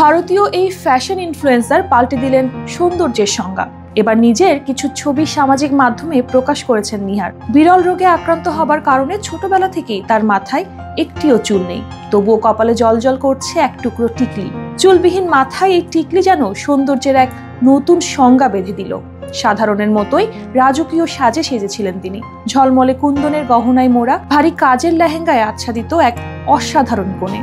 ভারতীয় এই fashion influencer পাল্টে দিলেন সৌন্দর্যের সংজ্ঞা। এবার নিজের কিছু ছবি সামাজিক মাধ্যমে প্রকাশ করেছেন নিহার। বিরল রোগে আক্রান্ত হবার কারণে ছোটবেলা থেকেই তার মাথায় একটিও চুল নেই, তবুও কপালে জ্বলজ্বল করছে এক টুকরো টিকলি। চুলবিহীন মাথায় এই টিকলি যেন সৌন্দর্যের এক নতুন সংজ্ঞা বেঁধে দিল। সাধারণের মতোই রাজকীয় সাজে সেজেছিলেন তিনি। ঝলমলে কুন্দনের গহনায় মোড়া ভারী কাজের লেহেঙ্গায় আচ্ছাদিত এক অসাধারণ কোণে।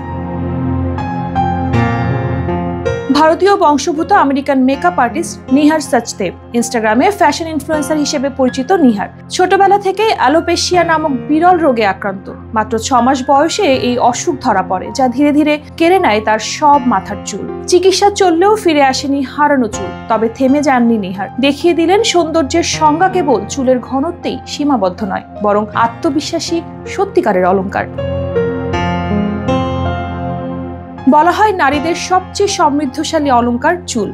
ভারতীয় বংশোদ্ভূত American makeup artist Nihar Sachdev. ইনস্টাগ্রামে ফ্যাশন ইনফ্লুয়েন্সার হিসেবে পরিচিত নিহার ছোটবেলা থেকে অ্যালোপেশিয়া নামক বিরল রোগে আক্রান্ত। মাত্র 6 মাস বয়সে এই অসুখ ধরা পড়ে, যা ধীরে ধীরে কেড়ে নেয় তার সব মাথার চুল। চিকিৎসা চললেও ফিরে আসেনি হারানো চুল। তবে থেমে যাননি নিহার। দেখিয়ে দিলেন সৌন্দর্যের সংজ্ঞা কেবল চুলের ঘনত্বেই সীমাবদ্ধ নয়, বরং আত্মবিশ্বাসী সত্যিকারের অলংকার। বলা হয় নারীদের সবচেয়ে সমৃদ্ধশালী অলংকার চুল।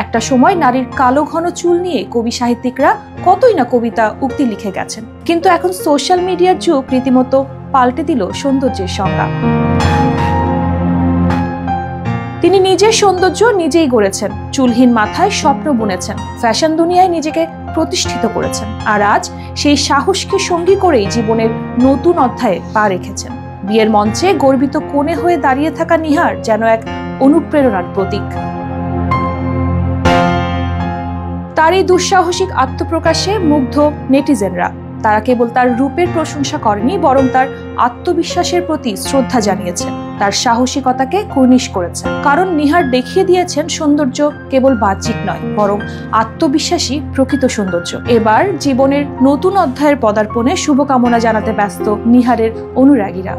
একটা সময় নারীর কালো ঘন চুল নিয়ে কবি সাহিত্যিকরা কতই না কবিতা উক্তি লিখে গেছেন, কিন্তু এখন সোশ্যাল মিডিয়ার যুগ রীতিমতো পাল্টে দিল সৌন্দর্যের সংজ্ঞা। তিনি নিজের সৌন্দর্য নিজেই গড়েছেন, চুলহীন মাথায় স্বপ্ন বুনেছেন, ফ্যাশন দুনিয়ায় নিজেকে প্রতিষ্ঠিত করেছেন, আর আজ সেই সাহসকে সঙ্গী করেই জীবনের নতুন অধ্যায়ে পা রেখেছেন। বিয়ের মঞ্চে গর্বিত কোণে হয়ে দাঁড়িয়ে থাকা নিহার যেন এক অনুপ্রেরণার প্রতীক। তার এই দুঃসাহসিক আত্মপ্রকাশে মুগ্ধ নেটিজেনরা। তারা কেবল তার রূপের প্রশংসা করেনি, বরং তার আত্মবিশ্বাসের প্রতি শ্রদ্ধা জানিয়েছেন, তার সাহসিকতাকে কুর্নিশ করেছেন। কারণ নিহার দেখিয়ে দিয়েছেন সৌন্দর্য কেবল বাহ্যিক নয়, বরং আত্মবিশ্বাসী প্রকৃত সৌন্দর্য। এবার জীবনের নতুন অধ্যায়ের পদার্পণে শুভকামনা জানাতে ব্যস্ত নিহারের অনুরাগীরা।